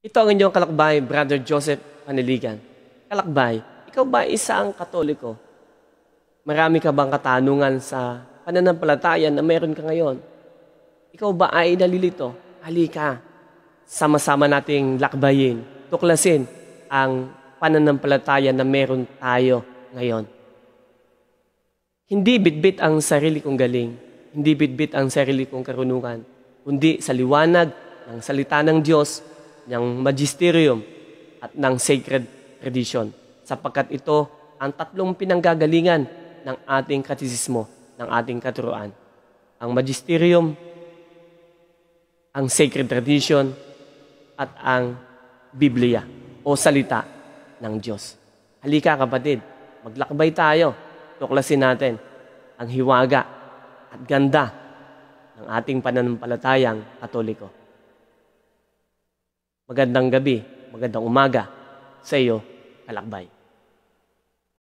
Ito ang inyong kalakbay, Brother Joseph Paniligan. Kalakbay, ikaw ba isang Katoliko? Marami ka bang katanungan sa pananampalataya na meron ka ngayon? Ikaw ba ay nalilito? Halika, sama-sama nating lakbayin, tuklasin ang pananampalataya na meron tayo ngayon. Hindi bitbit ang sarili kong galing, hindi bitbit ang sarili kong karunungan, kundi sa liwanag ng salita ng Diyos, ng magisterium at ng sacred tradition, sapagkat ito ang tatlong pinanggagalingan ng ating katisismo, ng ating katuruan. Ang magisterium, ang sacred tradition, at ang Biblia o salita ng Diyos. Halika kapatid, maglakbay tayo, tuklasin natin ang hiwaga at ganda ng ating pananampalatayang Katoliko. Magandang gabi, magandang umaga sa iyo, kalakbay.